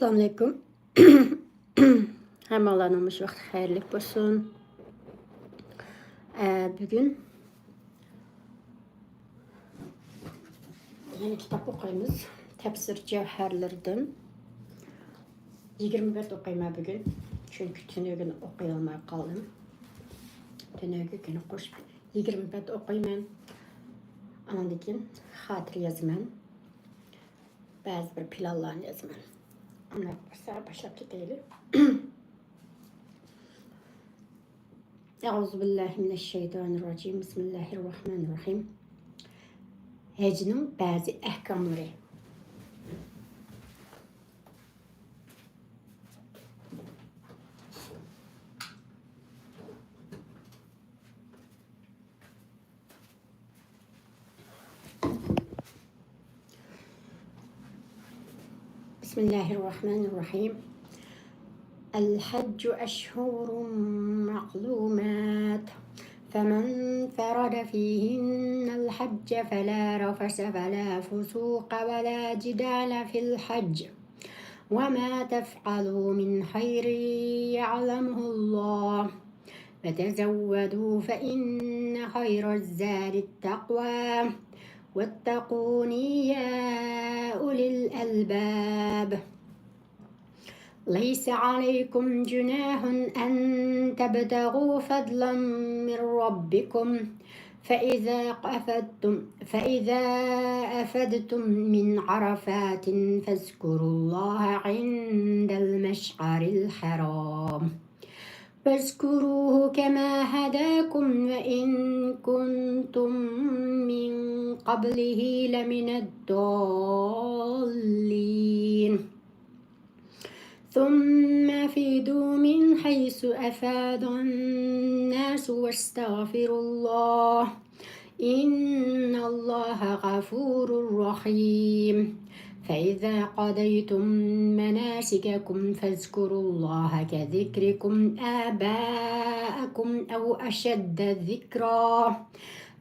Assalamualaikum. Hammalarning mush vaqti xayrli bo'lsin. Bugun yana kitob o'qiymiz. Tafsir javharlaridan 20 bet o'qiyman bugun. Chunki tunugini o'qiy olmay qoldim. Tunugi kuni qo'shib 20 bet o'qiyman. Andan keyin xotir yozaman. Ba'zi bir planlarni yozaman. Ana başlab ketaylik. Euzubillahimineşşeytanirracim. Bismillahirrahmanirrahim. Hec'nin bazı ahkamları. Bismillahirrahmanirrahim. الحج أشهر معلومات فمن فرد فيهن الحج فلا رفث ولا فسوق ولا جدال في الحج وما تفعلوا من خير يعلمه الله وتزودوا فإن خير الزاد التقوى واتقوني يا أولي الألباب ليس عليكم جناح أن تبتغوا فضلا من ربكم فإذا أفدتم من عرفات فاذكروا الله عند المشعر الحرام واذكروه كما هداكم وإن كنتم من قبله لمن الضالين ثم أفيدوا من حيث أفاد الناس واستغفروا الله إن الله غفور رحيم فإذا قضيتم مناسككم فاذكروا الله كذكركم آباءكم أو أشد ذكرا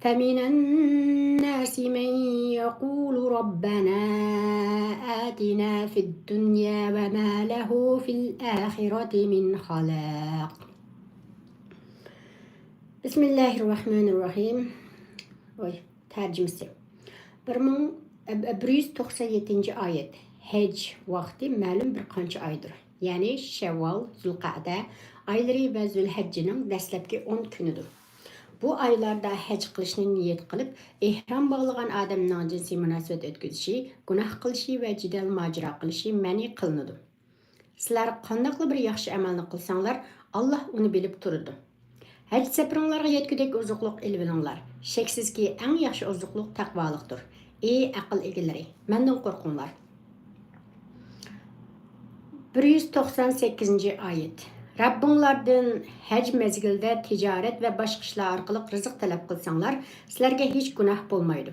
فمن الناس من يقول ربنا آتنا في الدنيا وما له في الآخرة من خلاق بسم الله الرحمن الرحيم ترجمesi 1197 ayet Hec vaqti ma'lum bir qancha oydir. Ya'ni Shavval, Zulqa'da oylari va Zulhajjining dastlabki 10 kunidir. Bu aylarda haj qilishni niyat qilib, ihrom bog'lagan odamning jinsiy munosabat o'tkazishi, gunoh qilishi va jidal mojaro qilishi ma'ni qilinadi. Sizlar qanday bir yaxshi amalni qilsanglar, Alloh uni bilib turadi. Haj safaringlarga yetgudek ozuqliq ilib olinglar. Shaksizki eng yaxshi ozuqliq taqvolikdir. Ey aql egalari, mendan qo'rqinglar. 198-oyat. Rabbinglardan haj mezgilida tijorat va boshqa ishlar orqali rizq talab qilsanglar, sizlarga hech gunoh bo'lmaydi.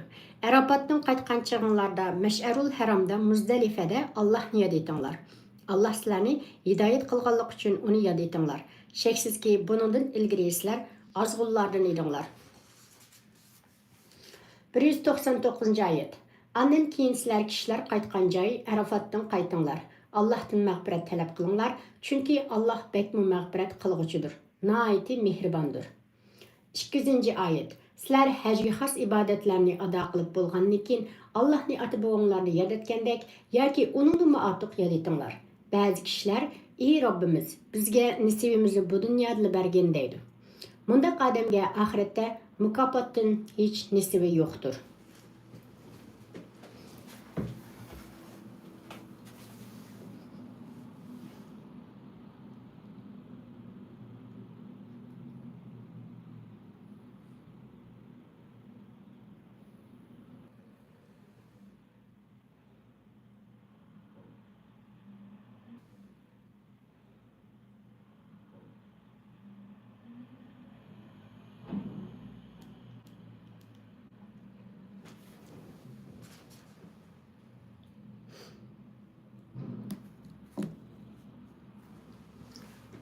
Arafotdan qaytgan chog'inglarda Mash'arul Haromda Muzdalifada Allohni yod etinglar. Alloh sizlarni hidoyat qilganlik uchun uni yod etinglar. Shaksizki buningdan ilgari sizlar ozg'unlardan edinglar. 199-oyat. Andan keyin sizlar kishilar qaytgan joy Arafotdan qaytinglar. Allah'tan mağfiret talep kılınlar. Çünkü Allah bekmi mağfiret kılgıcıdır. Naiti mehribandır. 200. ayet. Sizler hacga xas ibadetlerini ada qılıp bolğandan keyin Allah'ni ata boğanlarını yad etkendek yoki uningdan ortiq yad etinglar. Ba'zi kishilar ey Robbimiz bizga nasibimizni bu dunyoda bergin deydi. Mundaq odamga oxiratda mukofotdan hech nasibi yo'qdir.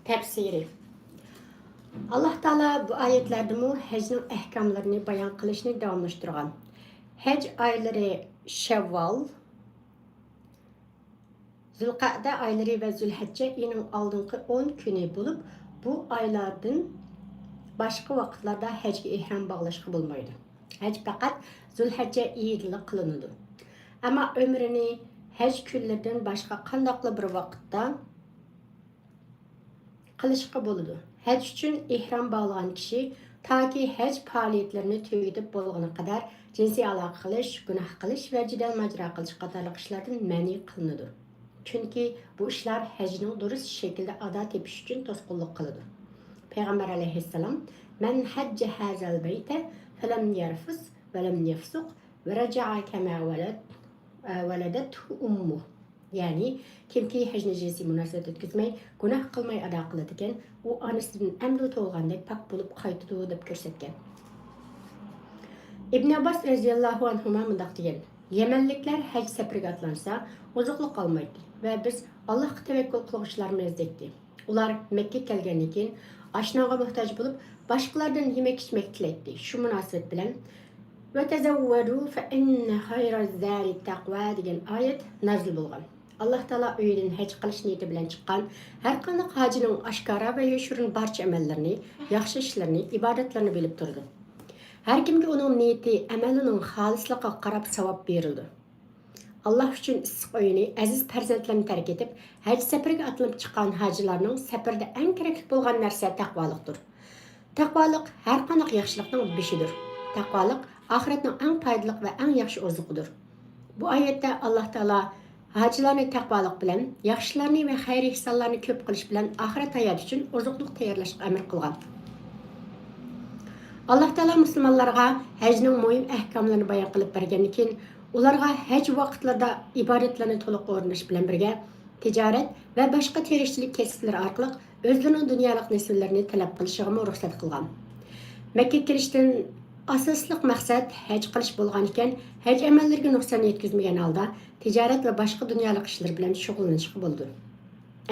Tefsiri. Allah Taala bu ayetlerde hec'nin ahkamlarını bayan kılışını davamlaştırgan. Hec ayları Şevval, Zulqa'da ayları ve Zülhəcce ayının aldığınki 10 günü bulup bu aylardan başqa vaqtlarda həcga ehram bağlaşqı bulmaydı. Həc faqat Zülhəcce ayında qılınıdı. Ama ömrünü həcc günlərdən başqa qandaqlı bir vaqtda qilishqa buludu. Həcc üçün ehram bağlayan kişi taki həcc fəaliyyətlərini tügüdüb bolğana qədər cinsi aloqa qilish, günah qilish və cidal macra qilish qatarlıq işlərdən məni qılınıdı. Çünki bu işlər həcnin durust şəkildə ada tepiş üçün tosqunluq qılıdı. Peyğəmbər əleyhissalam "Mən həccə həzəl beytə fələm yerfus və ləm yefsuq və rəca'a kəmə vələdəthu ummuh." Yani kimki həcni cinsi münasibət ötküzməy, günah qılmay ada qılıdıkən, o anasının əmri toğandək pak bulup qaytıdı deb görsətken. İbn Abbas radiyallahu anhuma mındaq degen: Yemenlikler həcc səfiriga atlansa, ozuqluq almaydı və biz Allah'a təvəkkül qılğıçlarımız dekdi. Ular Mekke kelgəndən keyin aşnağa muhtaç bulup başqalardan yemek içmek tiləydi. Şu münasibət bilen "Ve tezevvedu fe inne hayra zâri taqva" degen ayet nazil bolğan. Allah Taala öýüdün həcc qilish niyeti bilen çıqqan her qanday hacının aşkara ve yoşurun barcha amallarını, yaxşı işlerini, ibadetlerini bilip durdu. Her kimge onun niyeti, amalının halisliğine qarab savab berildi. Allah üçün issiq öýüni, aziz farzandlarını tərk etip, həcc səfiriga atlanıp çıqqan hacılarının səfirde en kerakli bolğan narsa taqvalıqdır. Taqvalık her qanday yaxşılıqның beşidir. Taqvalık ahiretning en faydalı ve en yaxşı ozuqudur. Bu ayette Allah Taala hacılarını taqvalık bilen, yaxşılarını ve xeyri ihsanlarını köp qilish bilen ahiret hayatı üçün ozuqluq tayyorlashga emir qilgan. Allah Taala musulmonlarga hajning muhim ahkomlarini bayon qilib bergandan keyin ularga haj vaqtlarida ibodatlarni to'liq o'rganish bilan birga tijorat va boshqa terishchilik kasblari orqali o'zlarining dunyolik nasllarni talab qilishiga ruxsat qilgan. Makka kirishdan asosliq maqsad haj qilish bo'lgan ekan, haj amallariga nuqson yetkazmagan holda tijorat va boshqa dunyolik ishlar bilan shug'ullanishga bo'ldi.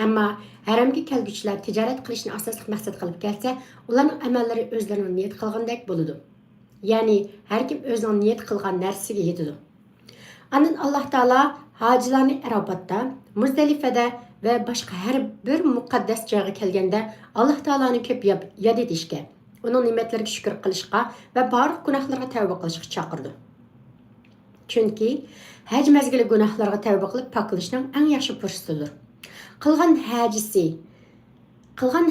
Ammo haramga kelguvchilar tijorat qilishni asosli maqsad qilib kelsa, ularning amallari o'zlarining niyat qilgandek bo'ladi. Ya'ni har kim o'zining niyat qilgan narsaga yetadi. Anan Allah Taala hojilarni Arafatda, Muzdalifada va boshqa har bir muqaddas joyga kelganda Allah Taoloni ko'p yod etishga, uning ne'matlariga shukr qilishga va barliq gunohlarga tavba qilishga chaqirdi. Chunki haj mezgili gunohlarga tavba qilib poklanishning eng yaxshi fursatidir. Qilgan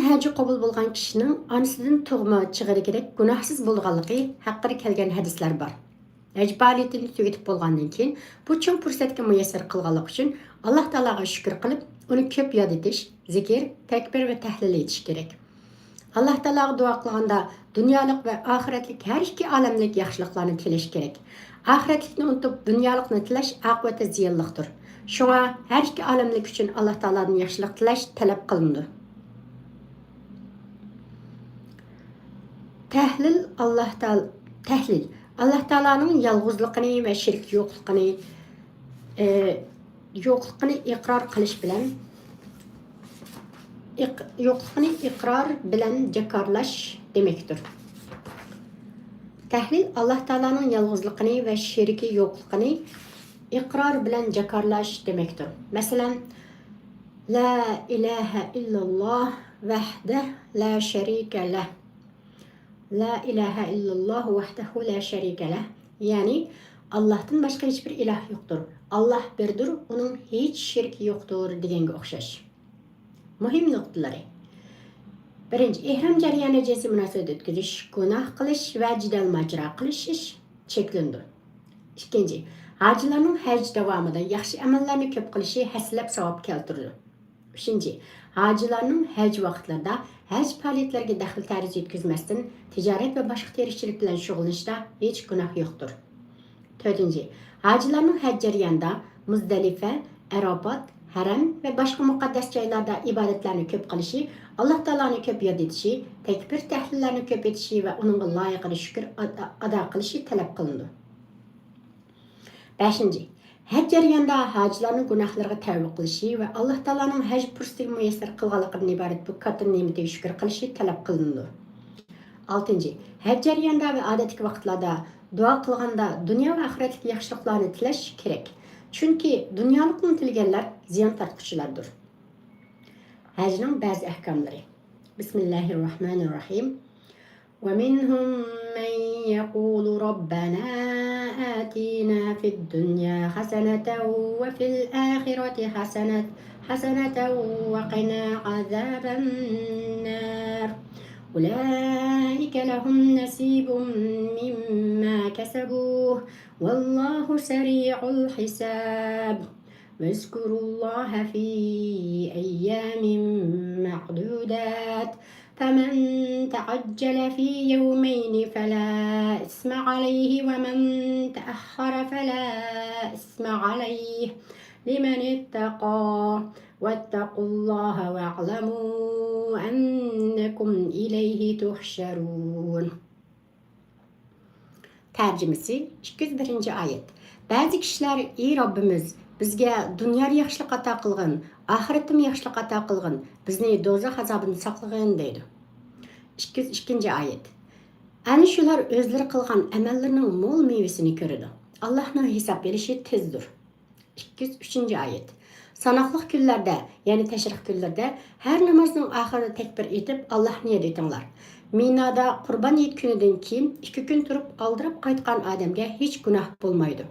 haji qabul bo'lgan kishining onasidan tug'ma chig'irigidek gunohsiz bo'lganligi haqida kelgan hadislar bor. Haj faoliyatini tugatib bo'lgandan keyin bu chong fursatga muyassar qilganlik uchun Alloh taologa shukr qilib, uni ko'p yod etish, zikr, takbir va tahlil etish kerak. Alloh taologa duo qilganda dunyolik va oxiratlik har ikki olamlik yaxshiliklarni tilash kerak. Oxiratlikni unutib dunyolikni tilash oqibati ziyonliqdir. Şuna her iki alemlik için Allah Teala'nın yaxşılıq tilash talab qılındı. Tahlil Allah Teala'nın yalğızlığını ve şirk yo'qligini iqror qilish bilan jakarlash demektir. Tahlil Allah Teala'nın yalğızlığını ve şirki yo'qligini İqrar bilen jakarlash demektir. Mesela La ilahe illallah vahdah la şerike leh. La ilahe illallah vahdahu la şerike leh. Yani Allah'tan başka hiçbir ilah yoktur. Allah birdir, onun hiç şirki yoktur degenge o'xshash. Muhim noktaları. Birinci, ihram jarayoni jinsi munosabat o'tkazish, gunoh qilish va jidal majra qilish cheklandi. İkinci, hacılarning haj davomida yaxshi amallarni ko'p qilishi haslab savob keltirdi. Uchinchi, hacılarning haj vaqtlarida haj faoliyatlariga daxl ta'riz yetkazmasdan tijorat va boshqa terishchilik bilan shug'ullanishda hech gunoh yo'qdir. To'rtinchi, hacılarning haj jarayonida Muzdalifa, Arafat, Haram va boshqa muqaddas joylarda ibodatlarni ko'p qilishi, Alloh taoloni ko'p yod etishi, takbir tahlillarni ko'p etishi va uningga loyiqli shukr ado qilishi talab qilindi. 5. Haj jarayonida hacılarning gunohlariga tavba qilishi va Alloh taoloning haj fursatiga muyassar qilganligidan iborat bu katta ne'matiga shukr qilishi talab qilindi. 6. Haj jarayonida va odatdagi vaqtlarda duo qilganda dunyo va oxiratlik yaxshiliklarni tilash kerak. Çünkü dünyalık unutilganlar ziyon tartquchilardir. Hajning ba'zi ahkomlari. Bismillahirrahmanirrahim. ومنهم من يقول ربنا آتنا في الدنيا حسنة وفي الآخرة حسنة وقنا عذاب النار أولئك لهم نصيب مما كسبوا والله سريع الحساب واذكروا الله في أيام معدودات فمن تعجل في يومين فلا إثم عليه ومن تأخر فلا إثم عليه لمن اتقى واتقوا الله واعلموا أنكم إليه تحشرون. Tercümesi 201. ayet. Bazı kişiler ey Rabbimiz bizge dünyada yaxşılık ata qılğın, ahiretde yaxşılık ata qılğın, bizni dozaq azabından saqlagın deydi. 202. ayet. Ana şular özleri qılğan əməllərinin mol meyvesini görüdü. Allah'ın hesap verişi tezdir. 203. ayet. Sanaqlıq günlərdə, yəni təşriq günlərdə hər namazın axırında tekbir etib Allah niyet etinglar. Minada Qurban Hayit günüdən keyin 2 gün turub aldırıb qaytqan adamga hech günah bo'lmaydi.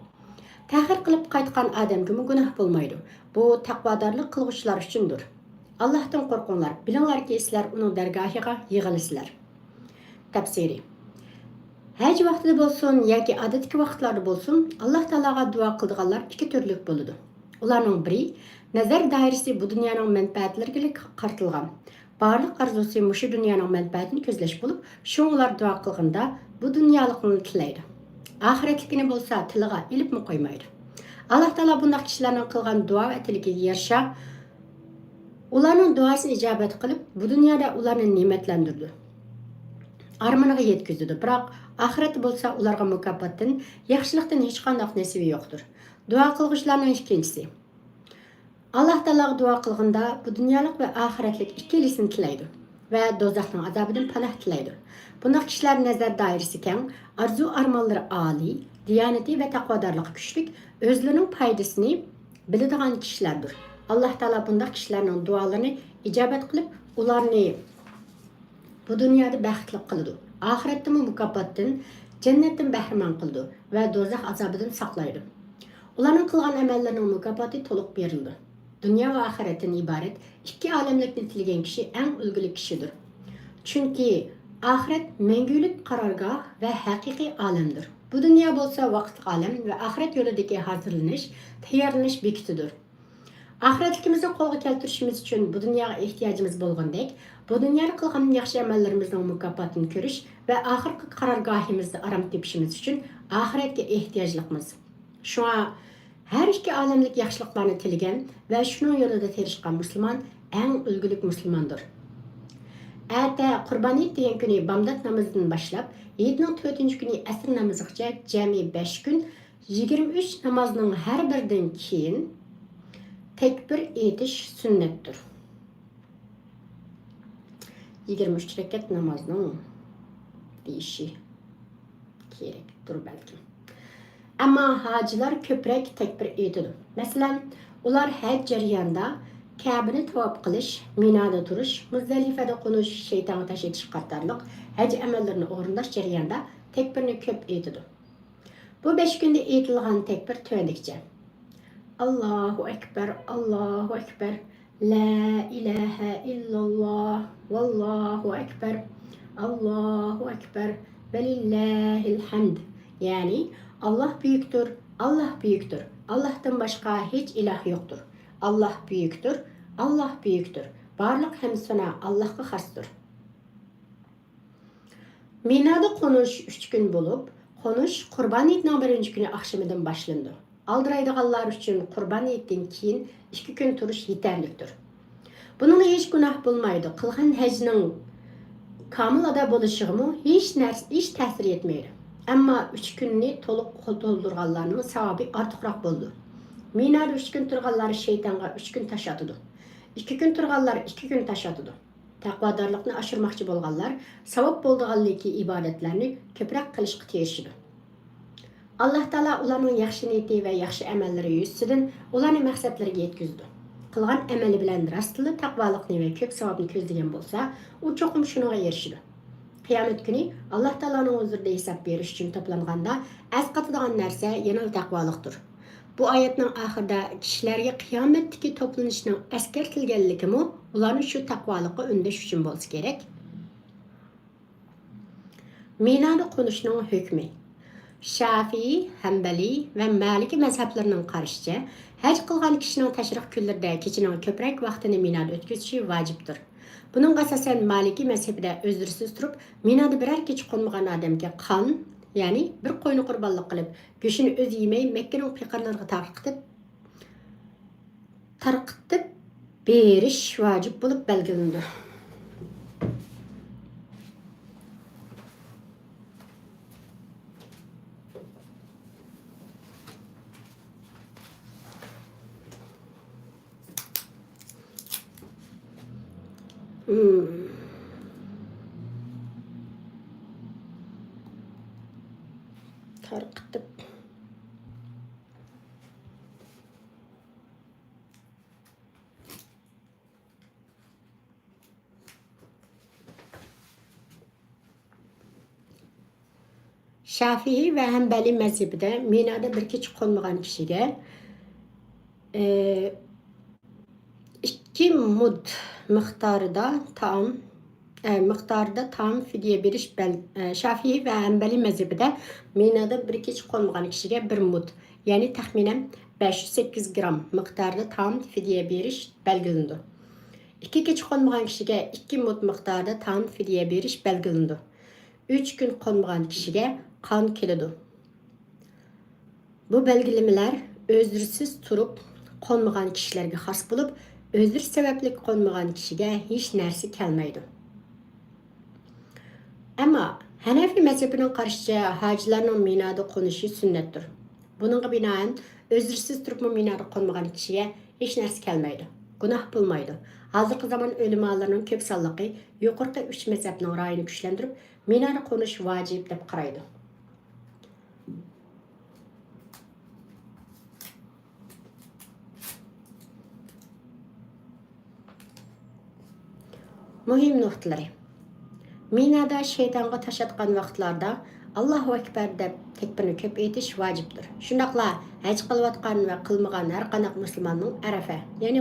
Tahir qilib qaytqan adamga günah bo'lmaydi. Bu taqvodorlik qilguvchilar uchundir. Allohdan qo'rqinglar, bilinglarki sizlar uning dargohiga yig'ilasizlar. Tafsiri. Haj vaqtida bo'lsin yoki odatdagi vaqtlarda bo'lsin, Alloh taologa duo qildiganlar ikki turlik bo'ladi. Ularning biri nazar doirasi bu dunyoning manfaatlariga qartilgan. Barliq arzusi mushu dunyoning manfaatini ko'zlash bo'lib, shu ular duo qilganda bu dunyolikni tilaydi. Ahiretlikini bo'lsa tiliga ilibmi qo'ymaydi. Alloh taolo bunday kishilarning qilgan duo va tiliga yarasha ularning duosini ijobat qilib, bu dunyoda ularni ne'matlantirdi. Armoniga yetkazdi. Biroq oxiratda bo'lsa ularga mukofotdan, yaxshilikdan hech qanday nasibi yo'qdir. Duo qilguvchilarning ikkinchisi. Alloh taologa duo qilganda bu dunyolik va oxiratlik ikkilisini tilaydi va do'zaxning azobidan panoh tilaydi. Bunday kishilar nazar doirasi keng, arzu armonlari oliy, diyonati va taqvodorligi kuchli, o'zlarining foydasini biladigan kishilardir. Alloh taolo bunday kishilarning duolarini ijobat qilib, ularni bu dunyoda baxtli qiladi. Oxiratda mukofotdan, jannatdan bahramand qiladi va do'zax azobidan saqlaydi. Ularning qilgan amallarining mukofoti to'liq berildi. Dünya ve ahiretin ibaret iki alemlikni tilgen kişi en ulgili kişidir. Çünkü ahiret mengülük karargah ve hakiki alemdir. Bu dünya bolsa vaqt alem ve ahiret yolundaki hazırlanış, tayyorlanish bekitidir. Ahiretlikimizni qo'lga keltirishimiz uchun bu dunyoga ehtiyojimiz bo'lgandek, bu dunyoda qilgan yaxshi amallarimizning mukofotini ko'rish va oxirgi qarorgohimizda aram tepishimiz uchun oxiratga ehtiyojliqmiz. Shunga her iki alemlik yaxshiliklarni tilgan ve şunun yolunda terişkan Müslüman en ulgulik Müslümandır. Ata Qurban Hayit degan kuni Bamdod namozidan boshlab, Hayitning 4-chi kuni asr namozigacha jami 5 kun 23 namozning har biridan keyin tekbir etish sunnatdir. 23 rakat namozning deyishi kerakdir balki. Ama hacılar köprek tekbir etidi. Mesela ular hac jarayonida Ka'bani tavob qilish, Minada turish, Muzdalifada qo'nish, shaytonni tash etish qatorliq hac amallarini o'rinlash jarayonida tekbirni ko'p etidi. Bu 5 kunda etilgan tekbir tövendikçe. Allahu ekber, Allahu ekber, la ilahe illallah, vallahu ekber, Allahu ekber, velillahil hamd. Yani Allah büyüktür, Allah büyüktür. Allah'tan başka hiç ilah yoktur. Allah büyüktür, Allah büyüktür. Barlık hem sana Allah'a xasdır. Minada qo'nish 3 gün bulup, qo'nish Qurban Hayitning 1-chi kuni akşamından başlandı. Aldıraydiganlar uchun Qurban Hayitdan keyin 2 gün turish yetarlidir. Bunun hech gunoh bo'lmaydi. Qilgan hajning kamil ado bo'lishiga hech ta'sir etmaydi. Ama 3 günni to'liq to'ldirganlarning savobi ortiqroq bo'ldi. Minada 3 gün turganlar shaytonga 3 gün tash atadi. 2 gün turganlar 2 gün tash atadi. Taqvodorlikni oshirmoqchi bo'lganlar savob bo'ldiganligi ibodatlarni ko'proq qilishga tirishadi. Allah Taala ularning yaxshi niyati va yaxshi amallari yuzasidan ularni maqsadlariga yetkazdi. Qilgan amali bilan rostli taqvolikni va ko'p savobni ko'zlagan bo'lsa, u cho'qim shunga erishadi. Qiyomat kuni Alloh taoloning huzurida hisob berish uchun to'planganda asqatadigan narsa yana taqvolikdir. Bu oyatning oxirida kishilarga qiyomatdagi to'planishning eskartilganligimi ularni shu taqvolikqa undash uchun bo'lsa kerak. Minada qo'nishning hukmi. Şafii, Hanbali ve Maliki mezheplerinin qarşıca, hac qilgan kishining tashriq kunlarida kechining ko'proq vaqtini Minada o'tkazishi vojibdir. Buning asosan Maliki mezhebida o'zdirsiz turib, Minada biror kecha qo'nmagan odamga qon, ya'ni bir qo'yni qurbonlik qilib, go'shini o'zi yemay Makkaning piqirlariga tarqitib berish vojib bo'lib belgilandi. Tarqitib Şafii ve Hanbali mezhebide Minada bir kecha qo'nmagan kishiga 2 mud miqdorida taom fidye berish Şafii ve Hanbali mezhebide Minada bir kecha qo'nmagan kishiga 1 mud, ya'ni taxminan 508 gram miqdorida taom fidye berish belgilandi. 2 kecha qo'nmagan kishiga 2 mud miqdorida taom fidye berish belgilandi. 3 kun qo'nmagan kishiga qon keladi. Bu belgilemeler özürsiz turib qo'nmagan kishilarga xos bo'lib, özür sababli qo'nmagan kishiga hech narsa kelmaydi. Ammo Hanafi mezhebining qarashicha hajlarning Minada qo'nishi sunnatdir. Buningga binoan özürsiz turib Minada qo'nmagan kishiga hech narsa kelmaydi. Gunoh bo'lmaydi. Hozirgi zamon ulamolarining ko'p sonliqi yuqorqi 3 mezhebning ra'yini kuchlantirib, Minada qo'nish vojib deb qaraydi. Muhim nuqtalari. Minada shaytonga tashlatgan vaqtlarda Allohu akbar deb takbirni ko'p aytish vojibdir. Shundaqla haj qilayotgan va qilmagan har qanday musulmonning Arafa, ya'ni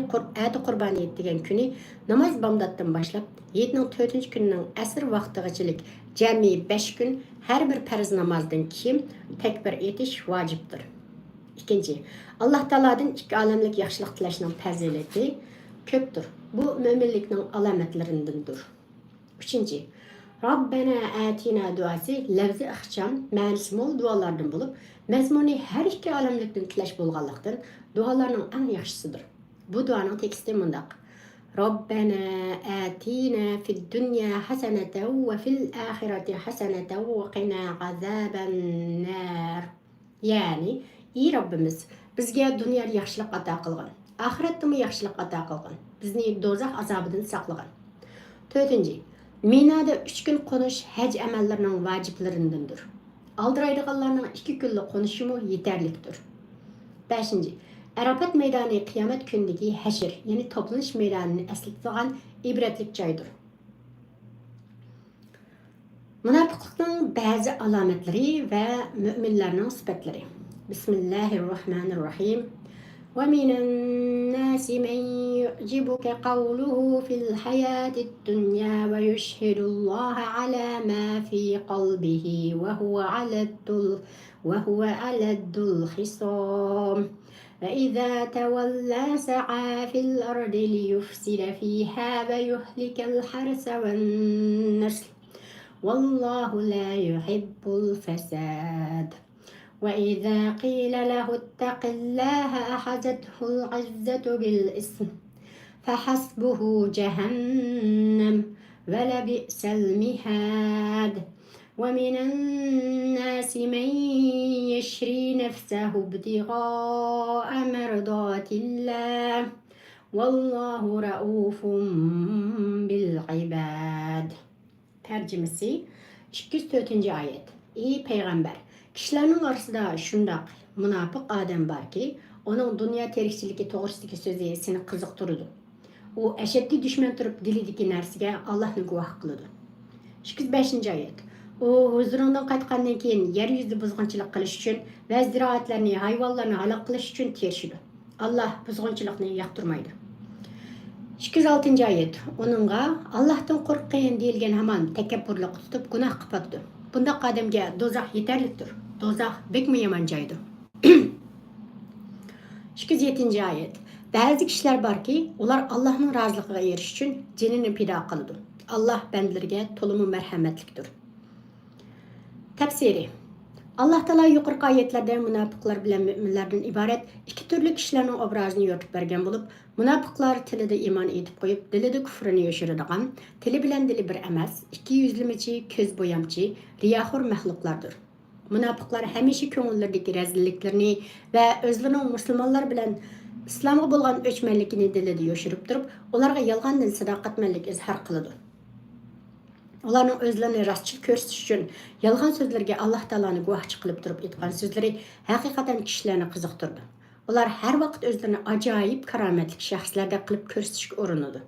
Qurbaniyat degan kuni namoz bomdoddan boshlab yetning 4-kunining asr vaqtigachilik jami 5 kun har bir farz namozdan keyin takbir aytish vojibdir. Ikkinchi, Alloh taolodan ikki olamlik yaxshilik tilashning fazilati ko'pdir. Bu mo'minlikning alomatlaridandir. Uchinchi, Rabbana atina duosi lafzi ixcham, ma'nosi mo'l duolardan bo'lib, mazmuni har ikki olamlikdan tilash bo'lganlikdan duolarning eng yaxshisidir. Bu duoning teksti mundaq: Rabbana atina fid dunya hasanatan va fil oxirati hasanatan va qina azaban nar. Ya'ni, ey Rabbimiz, bizga dunyoda yaxshilik ato qilgin, oxiratda yaxshilik ato qilgin, bizni do'zax azobidan saqlagin. To'rtinchi, Minada 3 kun qo'nish haj amallarining vojiblaridandir. Aldiraydiganlarning 2 kunlik qo'nishimi yetarlikdir. 5. Arafat maydoni qiyomat kunidagi hashr, ya'ni to'planish maydonini eslatadigan ibratlik joydir. Munofiqlikning ba'zi alomatlari va mu'minlarning sifatlari. Bismillahirrohmanirrohim. ومن الناس من يعجبك قوله في الحياة الدنيا ويشهد الله على ما في قلبه وهو على الخصام فإذا تولى سعى في الأرض ليفسد فيها ويهلك الحرث والنسل والله لا يحب الفساد وإذا قيل له اتق الله أخذته العزة بالإثم فحسبه جهنم ولبئس المهاد ومن الناس من يشري نفسه ابتغاء مرضات الله والله رؤوف بالعباد. Tercümesi 204. ayet. Ey peygamber, Kişilerin arasında şundak münafık adam var ki, onun dünya terikçiliki toğrısındaki sözü seni kızıktırdı. O eşitli düşman turup dilideki narsiga Allah'ını guvah kılıdı. 205 ayet. O huzurundan qaytqandan keyin yer yüzü buzg'unchilik qilish uchun va ziroatlarni, hayvonlarni halok qilish uchun terishidi. Allah buzg'unchilikni yoqtirmaydi. 206 ayet. Onunga Allohdan qo'rqqin deyilgan hamon takabburlik tutib gunoh qilib o'tdi. Bunda odamga do'zax yetarlidir. Do'zax bekmi yomon joydir. 207 ayet. Ba'zi kishilar borki, ular Allohning roziligiga erishish uchun jinini pido qiladi. Allah bendilerge tolumu merhametliktir. Tefsiri. Allah Teala yukarı ayetlerde münafıklar bilen müminlerden ibaret iki türlü kişilerin obrazını yorup bergen bulup, münafıklar tilide iman edip koyup, dilide küfrünü yaşırıdığan, tili bilen dili bir emas, iki yüzlümeci, köz boyamçı, riyahur mehluklardır. Münafıklar hemişe köngüllerdeki rezilliklerini ve özlerinin Müslümanlar bilen İslam'a bolgan öçmenlikini dilide yaşırıp durup, onlarga yalgan sadaqatmenlik izhar kılıdır. Ularning o'zlarini rastchil ko'rsatish uchun yolg'on so'zlarga Alloh taoloni guvohchi qilib turib aytgan so'zlari haqiqatan kishilarni qiziqtirdi. Ular har vaqt o'zlarini ajoyib karomatli shaxslardek qilib ko'rsatishga urinadi.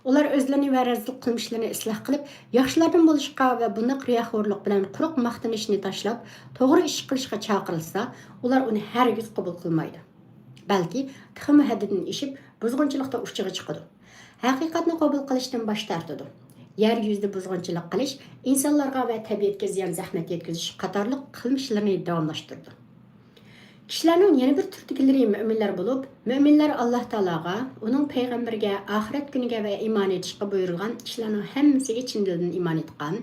Ular o'zlarini va razil qilmishlarini isloh qilib, yaxshilardan bo'lishga va bunday riyoxo'rlik bilan quruq maqtanishni tashlab, to'g'ri ish qilishga chaqirilsa, ular uni hargiz qabul qilmaydi. Balki tixmi haddidan eshib, buzg'unchilikda uchiga chiqadi. Haqiqatni qabul qilishdan bosh tortadi. Yer yüzde buzg'unchilik qilish, insonlarga va tabiatga ziyon zahmat yetkazish qatorliq qilmishlarni davomlashtirdi. Kishilarning yana bir turdagilari mu'minlar bo'lib, mu'minlar Alloh taologa, uning payg'ambariga, oxirat kuniga va iymon etishga buyurilgan kishilarning hammasiga chin dildan iymon etgan,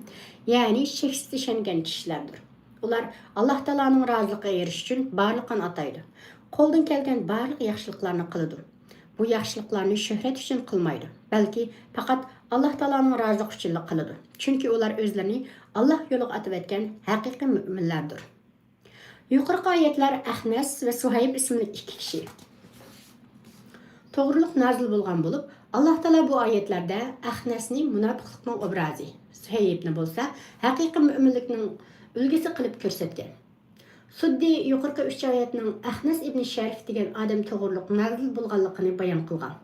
ya'ni cheksiz ishongan kishilardir. Ular Alloh taoloning roziligiga erishish uchun barliqni ataydi. Qo'ldan kelgan barliq yaxshiliklarni qiladi. Bu yaxshiliklarni shuhrat uchun qilmaydi, balki faqat Allah Teala'nın razılıq üçün qılıdır. Çünkü ular özlerini Allah yoluga atıp etken haqiqiy müminlerdir. Yuqorqi ayetler Ahnas ve Suhayb ismli iki kişi. To'g'riliq nazil bo'lgan bo'lib, Alloh taolo bu oyatlarda Ahnasni munofiqlikning obrazi, Suhaybni bo'lsa, haqiqiy mu'minlikning ulgisi qilib ko'rsatgan. Suddi yuqorqi 3 oyatning Ahnas ibn Sharif degan odam to'g'riliq nazil bo'lganligini bayon qilgan.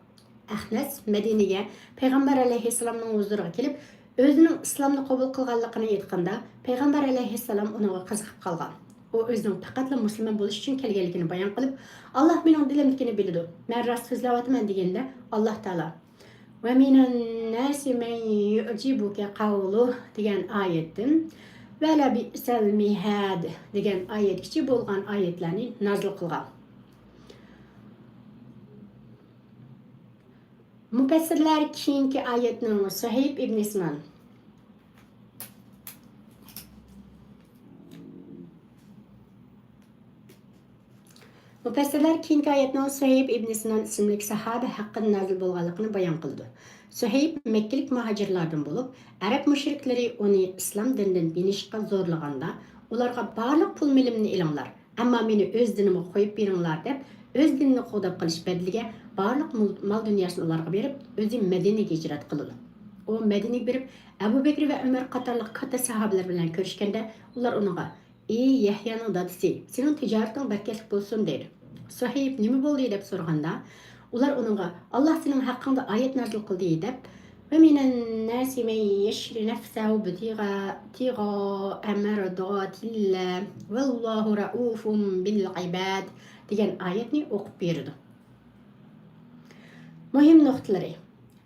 Ahnas Medine'ye Peygamber aleyhisselamның huzuriga kelib, özünün İslamni qabul qilganligini aytganda, Peygamber aleyhisselam unaga qiziqib qolgan. O özünün faqatla musulmon bo'lish uchun kelganligini bayon qilib, Alloh mening dilimnikini biladi. Men rost so'zlayapman deganda, Alloh taolo "Va minan nasi man yu'jibuka qawluhu" degan oyatdan "Va la bi'sal mihad" degan oyatgacha bo'lgan oyatlarni nazil qilgan. Müfessirler keyingi ayetning Suhayb ibn Sinan Müfessirler keyingi ayetning Suhayb ibn Sinan ismli sahabe haqqında nazil bo'lganligini bayon qildi. Suhayb Mekkelik muhacirlardan bo'lib, Arab mushrikleri onu İslam dinidan binishga zo'rlaganda, ularga barliq pul milimni ilinglar, ammo meni o'z dinimga qo'yib beringlar deb, o'z dinini qo'dab qilish badliga barliq mal dunyosini ularga berib, o'zi Madinaga hijrat qildi. O Madinaga berib, Abu Bakr va Umar qatorliq katta sahobalar bilan ko'rishganda, ular uninga: "Ey Yahyaning dadisi, sening tijorating barakatli bo'lsin" dedi. Suhayb nima bo'ldi deb so'raganda, ular uninga: "Alloh sening haqqingda oyat nazil qildi" deb, "Va minan nasi man yashri nafsahu bitiga amradatillah vallohu raufun bil ibad" degan oyatni o'qib berdi. Muhim nuqtalari.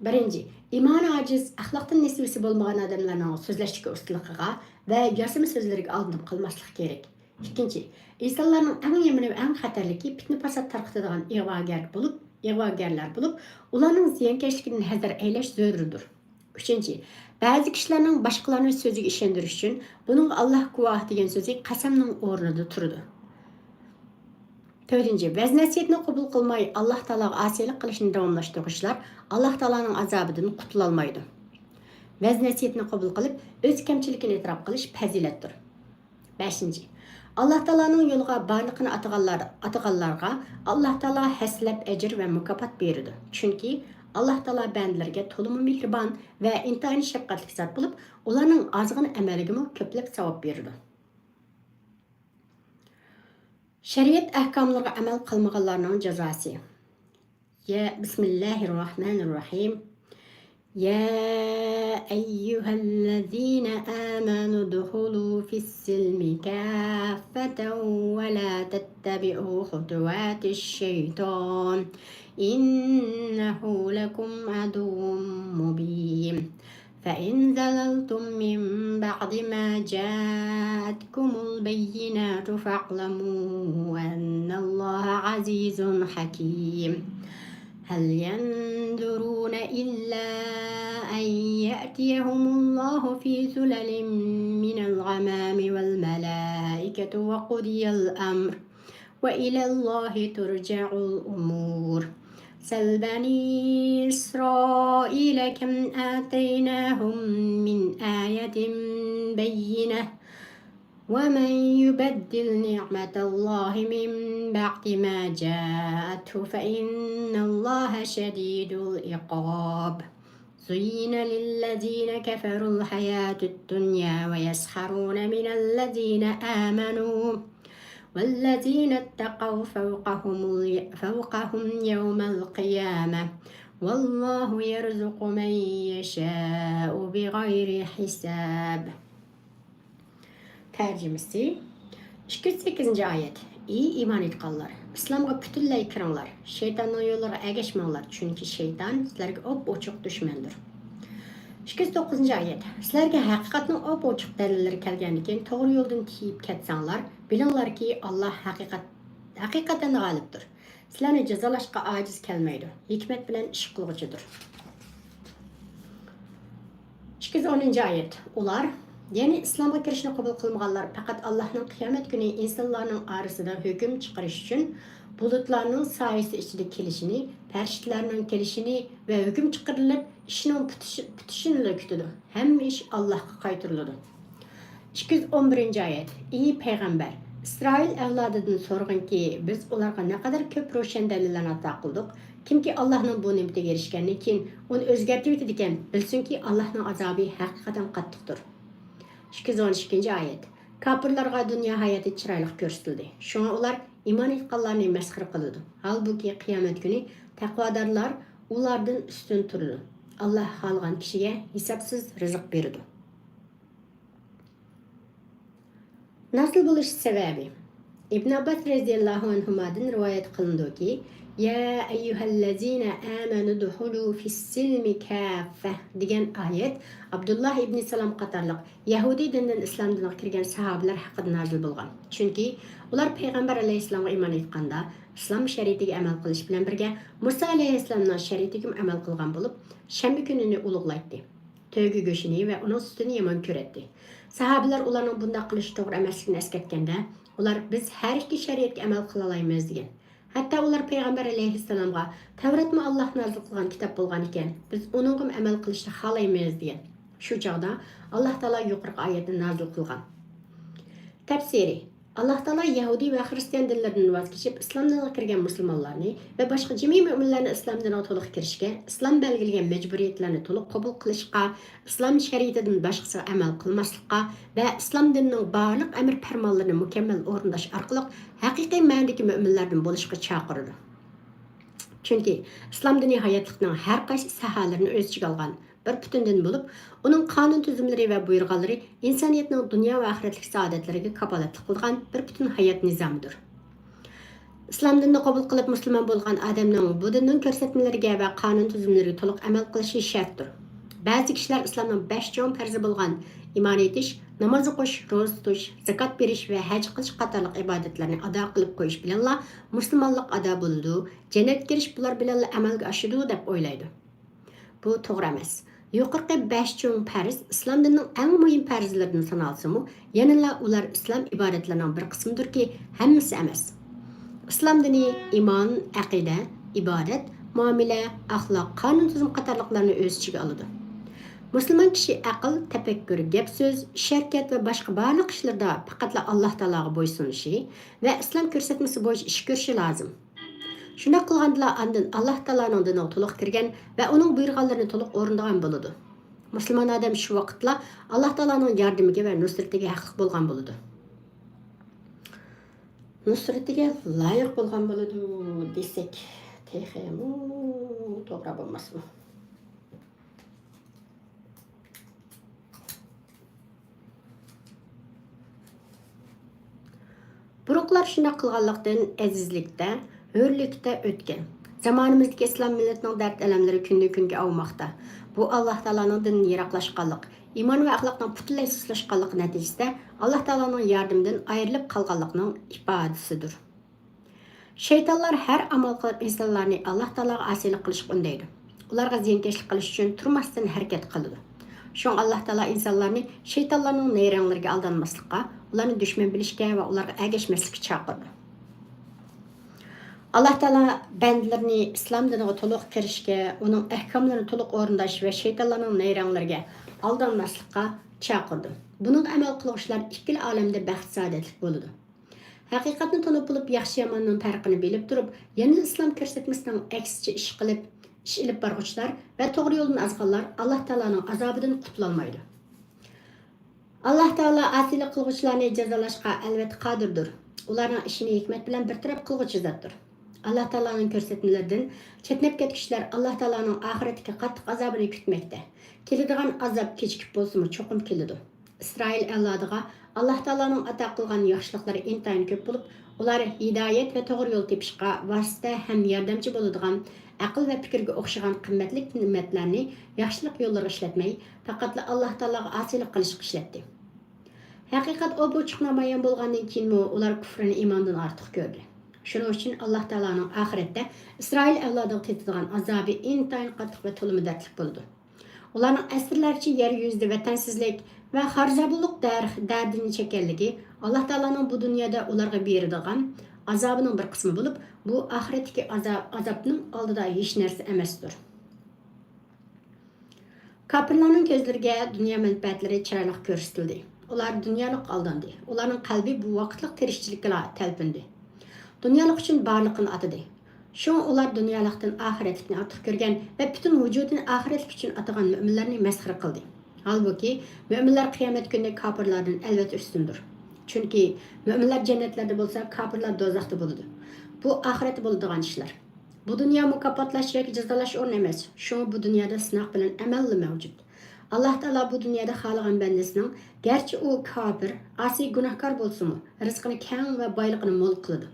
Birinci, iman aciz, axloqdan nisbisi bo'lmagan odamlarning so'zlashga ustaligiga va yasama so'zlariga aldanib qolmaslik kerak. Ikkinchi, insonlarning eng yomoni va eng xatarligi fitna fasod tarqatadigan ig'vogarlar bo'lib, ularning ziyonkashligidan hazar aylash zarurdir. Uchinchi, ba'zi kishilarning boshqalarning so'ziga ishondirish uchun buning Alloh guvoh degan so'zi qasamning o'rnida turadi. To'rtinchi, vaz nasiyatni qabul qilmay Alloh taologa osiylik qilishni davomlashtiruvchilar Alloh taoloning azobidan qutula olmaydi. Vaz nasiyatni qabul qilib, o'z kamchiligini e'tirof qilish fazilatdir. 5. Alloh taoloning yo'liga barliqni ataqanlarga Alloh taolo haslab ajr va mukofot beradi. Chunki Alloh taolo bandalarga to'liq mehribon va intayin shafqatli zot bo'lib, ularning ozg'in amaliga ko'plab savob beradi. Şeriat ahkamlarına amal qılmağanlarning jazosi. Ya Bismillahirrahmanirrahim. Ya eyyuhellezine amanu dukhulu fis-silmi kaffatan ve la tettabi'u hutuvatis şeytan. İnnehu lekum aduvvun mubin. فإن زللتم من بعد ما جاءتكم البينات فاعلموا أن الله عزيز حكيم هل ينظرون إلا أن يأتيهم الله في ظلل من الغمام والملائكة وقضي الأمر وإلى الله ترجع الأمور سل بني إسرائيل كم آتيناهم من آية بينة ومن يبدل نعمة الله من بعد ما جاءته فإن الله شديد العقاب زين للذين كفروا الحياة الدنيا ويسخرون من الذين آمنوا والذين اتقوا فوقهم يوم القيامة والله يرزق من يشاء بغير حساب. Tercümesi 208. ayet. İyi iman etqanlar, İslamga bütünlay kiringlar. Şeytanning yo'llariga ergashmanglar, chunki shayton sizlarga op-ochiq dushmandir. 209. ayet. Sizlarga haqiqatning op-ochiq dalillari kelgandan keyin to'g'ri yo'ldan tiyib ketsanglar, bilinglarki Alloh haqiqatan g'olibdir. Sizlarni jazolashga ojiz kelmaydi. Hikmat bilan ish qilguchidir. 210. ayet. Ular yani İslamga kirishni qabul qilmaganlar faqat Allohning qiyomat kuni insonlarning orasida hukm chiqarish uchun bulutlarning soyasi ichida kelishini, farishtalarning kelishini va hukm chiqarilib ishning bitishini kutadi. Hamma ish Allohga qaytariladi. 211. ayet. Ey payg'ambar, İsrail avlodidan so'rag'inki, biz ularga naqadar ko'p ro'shan dalillarni ato qildik. Kimki Allohning bu ne'matiga erishgandan keyin uni o'zgartirib yetadi ekan, bilsinki Allohning azobi haqiqatan qattiqdir. 212. ayet. Kafirlarga dünya hayatı chiroyli ko'rsatildi. Shunga ular iman etganlarni masxara qiladi. Halbuki qiyomat kuni taqvodorlar ulardan ustun turadi. Alloh xohlagan kishiga hisobsiz rizq beradi. Nasıl bo'lish sababi? İbn Abbas radhiyallohu anhudan rivoyat qilindiki, Ya eyyuhellezine amanu dukhulu fis-silmi kaffa degan ayet Abdullah ibn Salam qatorliq Yahudi dinidan islom diniga kirgan sahobalar haqida nozil bo'lgan. Chunki ular payg'ambar alayhissalomga iymon etganda islom shariatiga amal qilish bilan birga Musa alayhissalomning shariatiga amal qilgan bo'lib, shanba kunini ulug'laydi. To'ygi go'shini va uning sutini yomon ko'radi. Sahobalar ularning bunday qilish to'g'ri emasligini eslatganda, ular biz har ikki shariatga amal qila olmaymiz degan. Hatta ular payg'ambar alayhissalomga Tavratni Alloh nozil qilgan kitob bo'lgan ekan, biz uningga amal qilishni xohlaymiz degan. Shu chog'da Alloh taolo yuqorqi oyatni nozil qilgan. Tafsiri Alloh taolo Yahudi va xristian dinlaridan voz kechib, islom diniga kirgan musulmonlarni va boshqa jamiy mu'minlarni islom diniga to'liq kirishga, islom belgilagan majburiyatlarni to'liq qabul qilishga, islom shariatidan boshqasiga amal qilmaslikqa va islom dinining barliq amr farmonlarini mukammal o'rinlash orqali haqiqiy ma'nodagi mu'minlardan bo'lishga chaqiradi. Chunki islom dini hayotlikning har qaysi sahalarini o'z ichiga olgan bir butun din bo'lib, uning qonun tuzumlari va buyurganlari insoniyatning dunyo va oxiratlik saodatlariga kafolatlik qilgan bir butun hayot nizomidir. Islom dinini qabul qilib musulmon bo'lgan odamning bu dinning ko'rsatmalariga va qonun tuzumlariga to'liq amal qilishi shartdir. Ba'zi kishilar islomning 5 jon farzi bo'lgan iymon etish, namoz o'qish, ro'za tutish, zakot berish va haj qilish qatorliq ibodatlarni ado qilib qo'yish bilanla musulmonlik ado bo'ladi, jannatga kirish bular bilanla amalga oshadi deb o'ylaydi. Bu to'g'ri emas. Yuqorqi 5 jon farz islom dinining eng muhim farzlaridan sanalsa-mu, yanada ular islom ibodatlarining bir qismidirki, hammasi emas. İslam dini iman, aqida, ibodat, muomala, axloq, qonun tuzum qatorliqlarni o'z ichiga oladi. Musulmon kishi aql, tafakkur, gap so'z, ish-harakat va boshqa barliq ishlarda faqat Alloh taologa bo'ysunishi va islom ko'rsatmasi bo'yicha ish ko'rishi lozim. Shunda qilganda andin Alloh taoloning diniga to'liq kirgan va uning buyurganlarini to'liq o'rinlagan bo'ladi. Musulmon odam shu vaqtda Alloh taoloning yordamiga va nusratiga haqliq bo'lgan bo'ladi. nusratiga loyiq bo'lgan bo'ladi desak, texmu to'g'ri bo'lmasmi? Buruqlar shunday qilganlikdan azizlikda, hurlikda o'tgan. Zamonimizdagi islom millatining dard alamlari kundan kunga avmoqda. Bu Alloh taoloning dinidan yiroqlashganlik, iymon va axloqning butunlay sustlashganligi natijasida Alloh taoloning yordamidan ayrilib qolganlikning ifodasidir. Shaytonlar har amal qilib insonlarni Alloh taologa osiylik qilishga undaydi. Ularga ziyonkashlik qilish uchun turmasdan harakat qiladi. Şoň Allah Taala insanlarni şeytanlarning nayranglariga aldanmaslikka, ularni düşman bilishga va ularga ergashmaslikka chaqirdi. Allah Taala bandalarini islom diniga to'liq kirishga, uning ahkomlarini to'liq o'rindash va shaytonlarning nayranglariga aldanmaslikka chaqirdi. Buning amal qiluvchilar ikkili olamda baxt saodatlik bo'ladi. Haqiqatni tanib bilib, yaxshi yomonning farqini bilib turib, yana islom ko'rsatmasining aksicha ish qilib, ish ilib borg'uvchilar va to'g'ri yo'ldan azganlar Alloh taolaning azobidan qutulolmaydi. Alloh taolo asiylik qilg'uvchilarni jazolashga albatta qodirdir. Ularning ishini hikmat bilan bir taraf qilg'uvchi zotdir. Alloh taolaning ko'rsatmalaridan chetnab ketganlar Alloh taolaning oxiratga qattiq azobini kutmoqda. Keladigan azob kechikib bo'lsa-mu cho'qim keladi. İsrail avlodiga Alloh taolaning ato qilgan yaxshiliklari intayin ko'p bo'lib, ular hidoyat va to'g'ri yo'l tepishga vosita ham yordamchi bo'ladigan aql va fikrga o'xshagan qimmatli ne'matlarni yaxshilik yo'llariga ishlatmay, faqat Alloh taologa osiylik qilishga ishlatdi. Haqiqat o bu namoyon bo'lgandan keyin ular kufrini iymondan ortiq ko'rdi. Shuning uchun Alloh taoloning oxiratda Isroil avlodiga tetadigan azobi intayin qattiq va to'limi dardlik bo'ldi. Ularning asrlarcha yer yuzida vatansizlik va xarzabulluq dardini chekanligi Alloh taoloning bu dunyoda ularga beradigan azobining bir qismi bo'lib, bu oxiratdagi azobning oldida hech narsa emasdir. Kafirlarning ko'zlariga dunyo manfaatlari chiroyli ko'rsatildi. Ular dunyolik aldandi. Ularning qalbi bu vaqtlik tirishchilikka talpindi. Dunyolik uchun barliqini atadi. Şoň ular dunyolikdan oxiratlikni ortiq ko'rgan va butun vujudini oxiratlik uchun atagan mu'minlarni masxara qildi. Halbuki mu'minlar qiyomat kunida kofirlardan albatta ustundir. Chunki mu'minlar jannatlarda bo'lsa, kofirlar do'zaxda bo'ladi. Bu oxiratda bo'ladigan ishlar. Bu dunyo mukofotlash yoki jazolash o'rni emas. Şoň bu dunyoda sinoq bilan amalli mavjud. Alloh taolo bu dunyoda xohlagan bandasining, garchi u kofir, asi gunohkor bo'lsa-mu, rizqini keng va boyligini mo'l qiladi.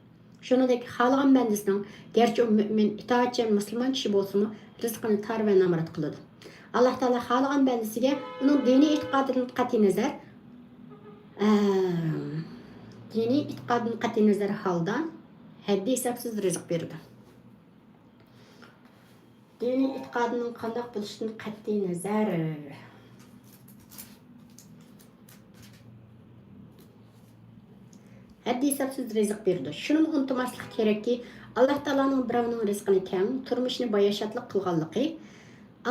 Shuningdek, xohlagan bandasining, garchi u mu'min, itoatchan musulmon kishi bo'lsa-mu, rizqini tor va namrat qiladi. Alloh taolo xohlagan bandasiga uning diniy e'tiqodidan qat'iy nazar holda haddi hisobsiz rizq beradi. Diniy e'tiqodining qanday bo'lishidan qat'iy nazar haddi hisobsiz rizq berdi. Shuni unutmaslik kerakki, Alloh taoloning birovning rizqini keng, turmushini boyashatlik qilganligi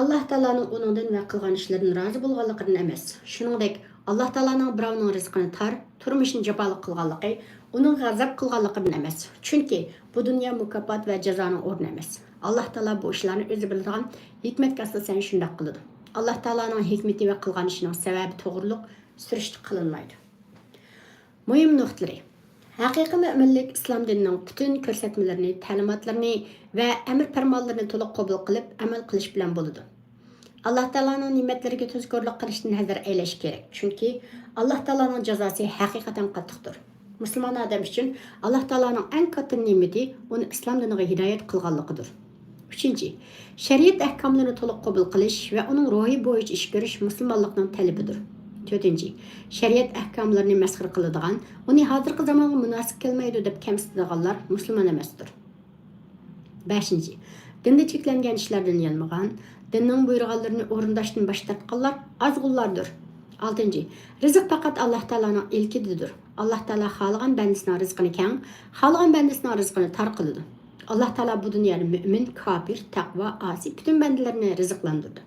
Alloh taoloning uningdan va qilgan ishlaridan rozi bo'lganligidan emas. Shuningdek, Alloh taoloning birovning rizqini tor, turmushini jaboliq qilganligi uning g'azab qilganligidan emas. Chunki bu dunyo mukofot va jazoning o'rni emas. Alloh taolo bu ishlarni o'zi biladigan hikmatga asosan shunday qiladi. Alloh taoloning hikmati va qilgan ishining sababi to'g'riliq surishti qilinmaydi. Muhim nuqtalari. Haqiqiy mu'minlik islom dinining butun ko'rsatmalarini, ta'limotlarini va amr-farmonlarini to'liq qabul qilib, amal qilish bilan bo'ladi. Alloh taoloning ne'matlariga tuzkorlik qilishdan hazar aylash kerak. Chunki Alloh taoloning jazosi haqiqatan qattiqdir. Musulmon odam uchun Alloh taoloning eng katta ne'mati uni islom diniga hidoyat qilganligidir. 3. Shariat ahkomlarini to'liq qabul qilish va uning ruhi bo'yicha ish ko'rish musulmonlikning talabidir. 4. Shariat ahkomlarini masxara qiladigan, uni hozirgi zamonga munosib kelmaydi deb kamsitadiganlar musulmon emasdir. 5. Dinda cheklangan ishlardan yalmagan, dinning buyurganlarini o'rindashdan bosh tortganlar ozg'unlardir. 6. Rizq faqat Alloh taoloning ilkididir. Alloh taolo xohlagan bandasining rizqini keng, xohlagan bandasining rizqini tor qiladi. Alloh taolo bu dunyoda mu'min, kofir, taqvo, asi butun bandalarni rizqlandirdi.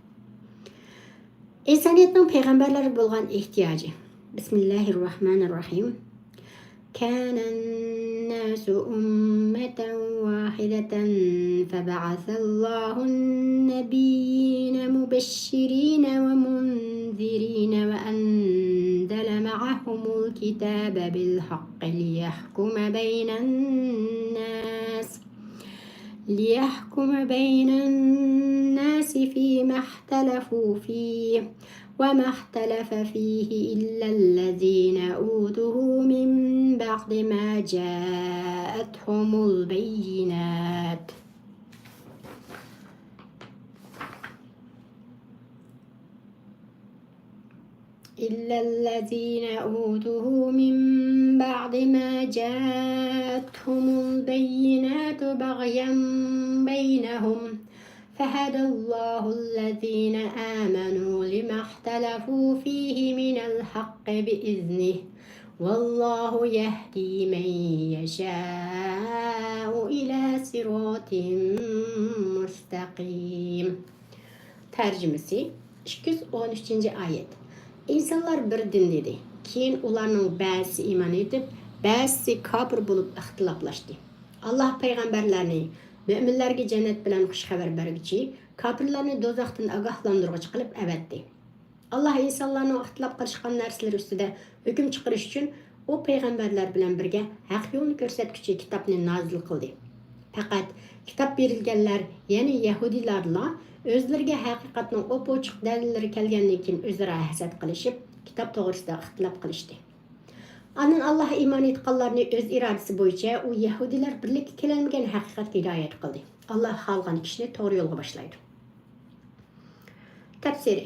İnsaniyetning payg'ambarlarga bo'lgan ehtiyoji. Bismillahirrohmanirrohim. Kana an-nasu ummatan wahidatan fab'athallohu an-nabiyyina mubashshirina wa munzirina wa anzala معهم الكتاب بالحق ليحكم بين الناس فيما اختلفوا فيه وما اختلف فيه إلا الذين أوتوه من بعد ما جاءتهم البينات إلا الذين أوتوه من بعد ما جاءتهم البينات بغيا بينهم فهدى الله الذين آمنوا لما اختلفوا فيه من الحق بإذنه والله يهدي من يشاء إلى صراط مستقيم. Tercümesi 213. ayet. İnsanlar bir din dedi. Keyin ularning ba'zisi iman etib, ba'zisi kafir bo'lib ixtiloflashdi. Alloh payg'ambarlarni müminlarga jannat bilan xush xabar berguchi, kafirlarni do'zaxdan ogohlantiruvchi qilib avatdi. Alloh insonlarning ixtilof qilishgan narsalar ustida hukm chiqarish uchun u payg'ambarlar bilan birga haq yo'lni ko'rsatguchi kitobni nozil qildi. Faqat kitob berilganlar, ya'ni yahudiylarla o'zlariga haqiqatning o'pochiq dalillari kelgandan keyin o'zaro hasad qilishib, kitob to'g'risida ixtilof qilishdi. Anan Allah iman etganlarni o'z irodasi bo'yicha u yahudiylar birlikka kelolmagan haqiqatga hidoyat qildi. Allah xalqan kishini to'g'ri yo'lga boshlaydi. Tafsiri.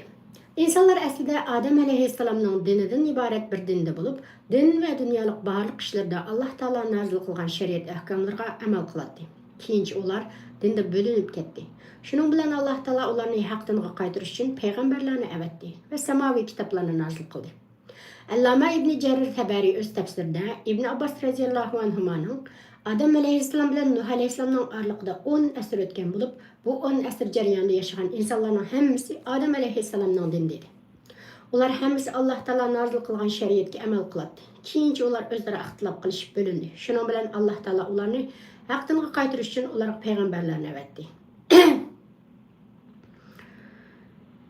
İnsanlar aslida Adam alayhissalomning dinidan iborat bir dinda bo'lib, din va dunyolik barliq ishlarda Alloh taolo nozil qilgan shariat ahkomlariga amal qiladi. Keyinchi ular dinda bo'linib ketdi. Shuning bilan Alloh taolo ularni haqdinga qaytarish uchun payg'ambarlarni avatdi va samoviy kitoblarni nozil qildi. Allama ibn Jarir Tabari o'z tafsirida Ibn Abbas radhiyallohu anhuning Adam alayhissalom bilan Nuh alayhissalomning oraliqida 10 asr o'tgan bo'lib, bu 10 asr jarayonida yashagan insonlarning hammasi Adam alayhissalomning dini dedi. Ular hammasi Alloh taolo nozil qilgan shariatga amal qiladi. Keyinchi ular o'zlari ixtilof qilishib bo'lindi. Shuning bilan Alloh taolo ularni haqdinga qaytarish uchun ularga payg'ambarlarni avatdi.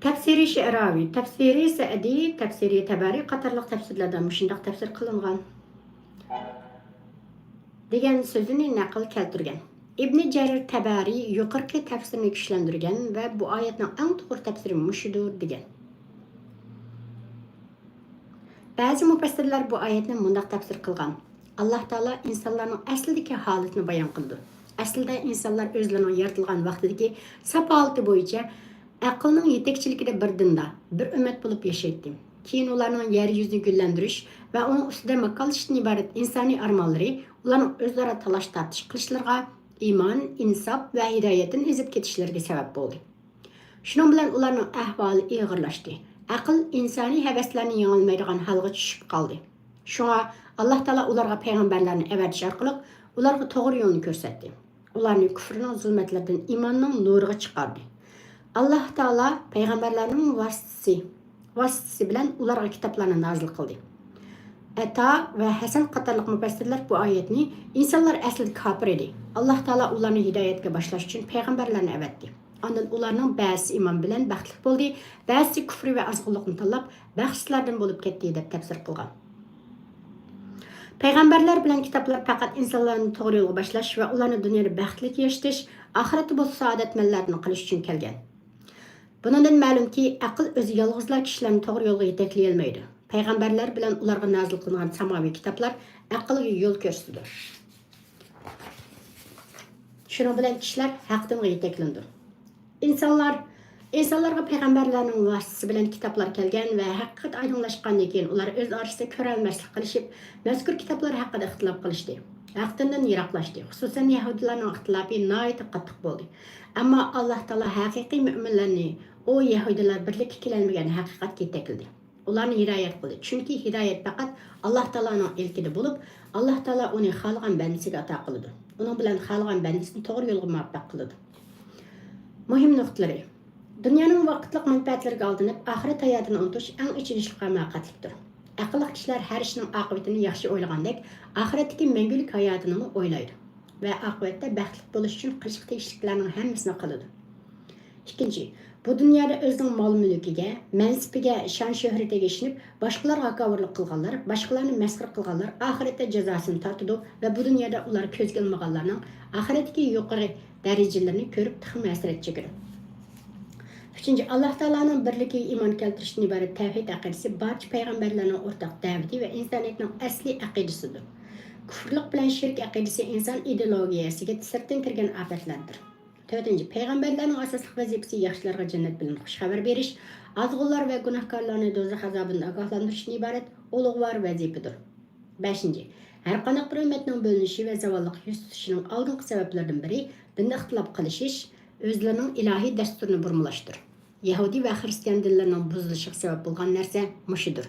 Tafsiri Şe'ravi, tafsiri Sa'di, tafsiri Tabari qatorliq tafsirlardan shunday tafsir qilingan degan so'zini naql keltirgan. Ibn Jarir Tabari yuqorqi tafsirni kuchlantirgan va bu oyatning eng to'g'ri tafsiri mushudur degan. Ba'zi mufassirlar bu oyatni bunday tafsir qilgan. Alloh taolo insonlarning aslidagi holatini bayon qildi. Aslida insonlar o'zlarining yaratilgan vaqtidagi saf holati bo'yicha aqlning yetakchiligida bir dinda, bir ummat bo'lib yashaydi. Keyin ularning yer yuzini gullantirish va uning ustida makalishdan iborat insoniy armonlari ularning o'zlari talash tortish qilishlariga iymon, insof va hidoyatdan ezib ketishlariga sabab bo'ldi. Shuning bilan ularning ahvoli og'irlashdi. Aql insoniy havaslarni yengolmaydigan holga tushib qoldi. Shunga Alloh taolo ularga payg'ambarlarni avatish orqali ularga to'g'ri yo'lni ko'rsatdi. Ularni kufrning zulmatlaridan iymonning nuriga chiqardi. Alloh taolo payg'ambarlarning vasitasi bilan ularga kitoblarni nozil qildi. Ata va Hasan qatorliq mufassirlar bu oyatni insonlar aslida kofir edi. Alloh taolo ularni hidoyatga boshlash uchun payg'ambarlarni avatdi. Ondan ularning ba'zi iymon bilan baxtli bo'ldi, ba'zi kufr va azg'inlikni tanlab baxtsizlardan bo'lib ketdi deb tafsir qilgan. Payg'ambarlar bilan kitoblar faqat insonlarni to'g'ri yo'lga boshlash va ularni dunyoda baxtli yashatish, oxiratda bo'lsa saodatmanlarni qilish uchun kelgan. Bundan ma'lumki, aql o'zi yolg'izlar kishilarni to'g'ri yo'lga yetaklay olmaydi. Payg'ambarlar bilan ularga nozil qilingan samoviy kitoblar aqlga yo'l ko'rsatdi. Shuning bilan kishilar haqdan yetaklandi. İnsanlarga payg'ambarlarning vasitasi bilan kitoblar kelgan va haqiqat oydinlashgandan keyin ular o'z orasida ko'rolmaslik qilishib, mazkur kitoblar haqida ixtilof qilishdi. Haqdan yiroqlashdi. Xususan yahudiylarning ixtilofi nihoyat qattiq bo'ldi. Ammo Alloh taolo haqiqiy mu'minlarni o yahudilar birlikka kelolmagan haqiqatga yetakladi. Ularni hidoyat qildi. Chunki hidoyat faqat Alloh taoloning ilkida bo'lib, Alloh taolo uni xohlagan bandasiga ato qiladi. Uning bilan xohlagan bandasini to'g'ri yo'lga muvaffaq qiladi. Muhim nuqtalari. Dunyoning vaqtliq manfaatlariga aldanib, oxirat hayotini unutish eng ichinishli haqiqatlikdir. Aqlli kishilar har ishning oqibatini yaxshi o'ylagandek, oxiratdagi mangulik hayotini o'ylaydi va oqibatda baxtli bo'lish uchun qilishga tegishlilarning hammasini qiladi. Ikkinchi, bu dunyoda o'zining mol-mulk mülkiga, mansibiga, shon shuhratiga ishinib, boshqalarga haqoratlik qilganlar, boshqalarni masxir qilganlar oxiratda jazosini tortadi va bu dunyoda ular ko'zga ilmaganlarning oxiratdagi yuqori darajalarini ko'rib tixmi hasrat chekadi. Üçüncü, Allah Teala'nın birligiga iymon keltirishdan iborat tavhid aqidasi barcha payg'ambarlarning o'rtaq da'vati va insoniyatning asli aqidasidir. Kufrlik bilan shirk aqidasi inson ideologiyasiga sirtdan kirgan ofatlardir. To'rtinchi, payg'ambarlarning asosli vazifasi yaxshilarga jannat bilan xush xabar berish, azg'unlar va gunohkorlarni do'zax azobidan ogohlantirishdan iborat ulug'vor vazifadir. Beshinchi, har qanday bir ummatning bo'linishi va zavolliq yuz tutishining oldingi sabablaridan biri dinda ixtilof qilishish, o'zlarining ilohiy dasturini burmilashdir. Yahudi va xristian dinlarining buzilishiga sabab bo'lgan narsa mushudir.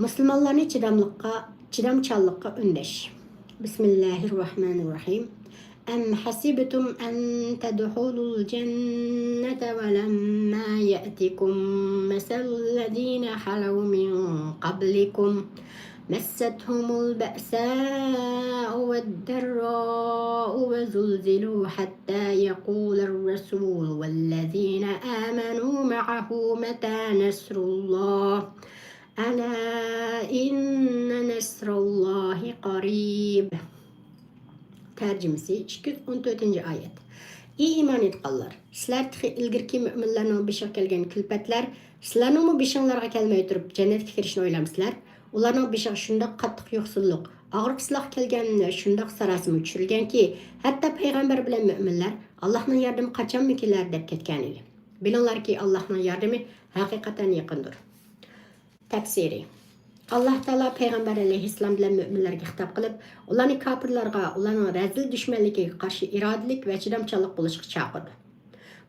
Müslümanlarni chidamchanlikqa undash. Bismillahirrohmanirrohim. Am hasibtum an tadkhulul jannata wa lamma ya'tikum masalul ladina khalaw min qablikum مستهم البأساء والضراء وزلزلوا حتى يقول الرسول والذين آمنوا معه متى نصر الله ألا إن نصر الله قريب. Tercümesi 214. ayet. İyi iman etqanlar, sizlar tixi ilgirki müminlarning beshiga kelgan kulfatlar, sizlarning beshinglarga kelmay turib jannatga kirishni o'ylamsizlar? Ularning beshiga shundoq qattiq yo'qsullik, og'riqsizlik kelganini shundoq sarosima tushirilganki, hatto payg'ambar bilan mu'minlar Allohning yordami qachon kelar deb ketgan edi. Bilinglarki, Allohning yordami haqiqatan yaqindir. Tafsiri. Allah Teala Peygamber aleyhisselam bilen müminlerge hitap kılıp, ularni kafirlarga, ularning razil düşmanligiga qarshi irodelik va chidamchanlik bo'lishga chaqirdi.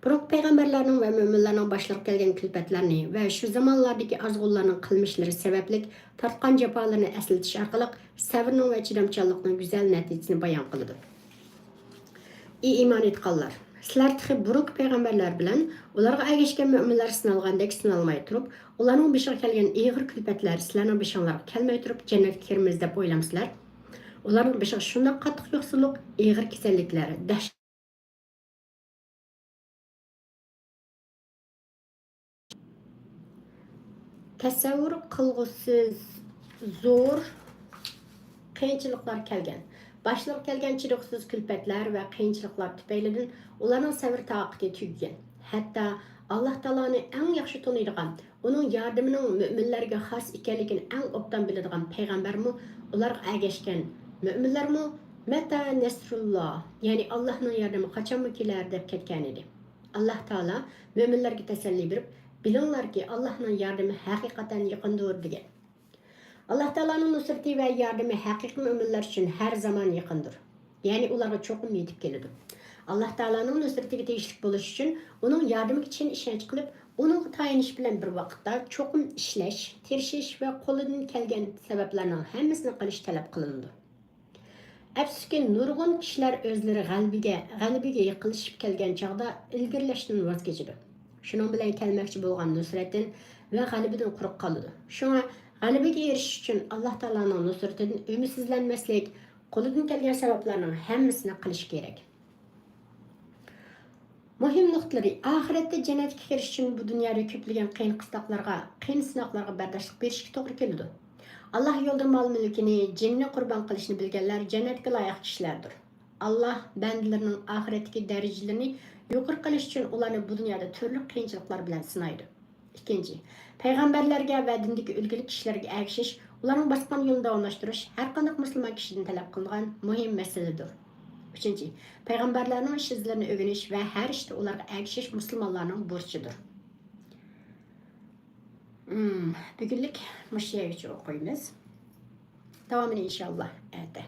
Biroq payg'ambarlarning va mu'minlarning boshlariga kelgan kulfatlarni va shu zamonlardagi azg'unlarning qilmishlari sababli tortgan jafolarni eslatish orqali sabrning va chidamchanlikning go'zal natijasini bayon qildi. Ey iymon etganlar, sizlar tixi buruk payg'ambarlar bilan ularga ergashgan mu'minlar sinalgandek sinalmay turib, ularning beshiga kelgan ig'ir kulfatlar sizlarning beshinglarga kelmay turib jannatga kiramiz deb o'ylamsizlar? Ularning beshiga shunday qattiq yo'qsullik, ig'ir kasalliklar, tasavvur qilg'usiz zo'r qiyinchiliklar kelgan. Başlık kelgan chiroqsiz kulfatlar va qiyinchiliklar tufaylidan ularning sabr toqati tugagan. Hatto Alloh taoloni eng yaxshi taniydigan, uning yordamining mu'minlarga xos ekanligini eng obdan biladigan payg'ambarmi ularga ergashgan. Mu'minlarmi mata nasrulloh, ya'ni Allohning yordami qachon kelar deb ketgan edi. Alloh taolo mu'minlarga tasalli berib, bilinglarki Allohning yordami haqiqatan yaqindir degan. Allah Teala'nın nusrati ve yardımı haqiqiy müminler için her zaman yakındır. Yani ularga çoğum yetip gelidi. Allah Teala'nın nusratiga tegishli bo'lish için, onun yardımı için ishonch qilib, onun tayinish bilan bir vaqtda çoğum ishlash, tirishish ve qo'lidan kelgan sabablarning hammasini qilish talab qilindi. Afsuski nurg'un kishilar o'zlari g'alabiga yiqilishib kelgan chog'da ilgirlashdan voz kechadi. Shuning bilan kelmoqchi bo'lgan nusratdan va g'alabidan quruq qoladi. Shunga g'alabaga erishish uchun Alloh taoloning nusratidan umidsizlanmaslik, qo'lidan kelgan sabablarning hammasini qilish kerak. Muhim nuqtalari: oxiratda jannatga kirish uchun bu dunyoda ko'plagan qiyin qistoqlarga, qiyin sinoqlarga bardoshlik berishga to'g'ri keladi. Alloh yo'lida mol-mulkini, jinni qurbon qilishni bilganlar jannatga loyiq kishilardir. Alloh bandalarining oxiratdagi darajalarini yuqori qilish uchun ularni bu dunyoda turli qiyinchiliklar bilan sinaydi. İkinci, peygamberlerge ve dindeki ülgili kişilerge erişiş, ularning bosgan yo'lini davomlashtirish har qanday musulmon kishidan talab qilingan muhim masaladir. Üçüncü, payg'ambarlarning izlarini o'rganish va har ishda ularga ergishish musulmonlarning burchidir. Bugunlik mush yergacha o'qiymiz. Davomini inshaalloh erta.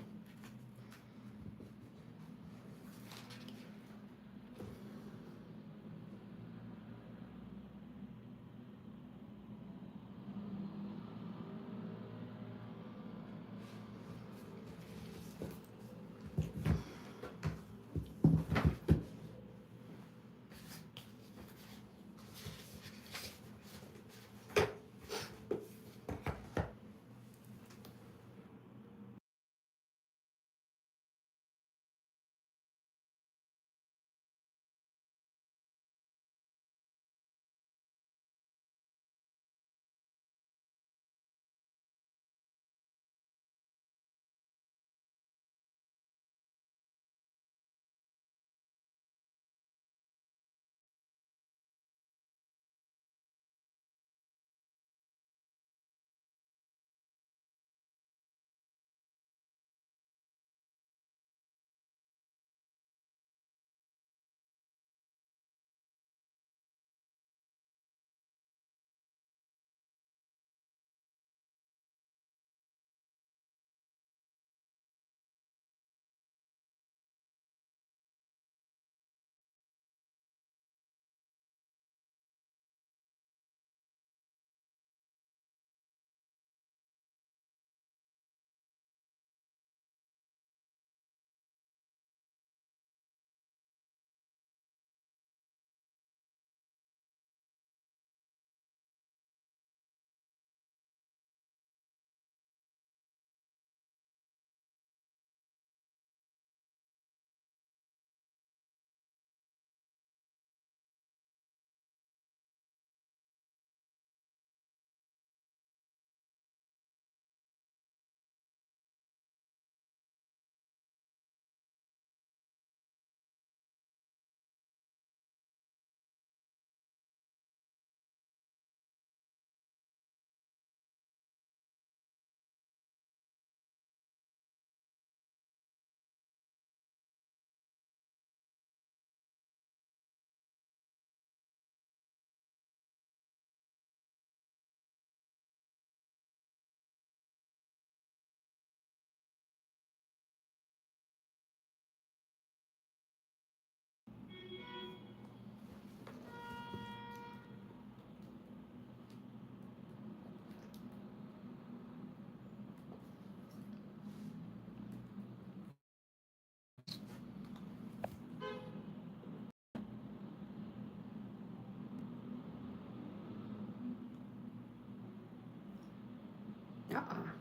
Aa.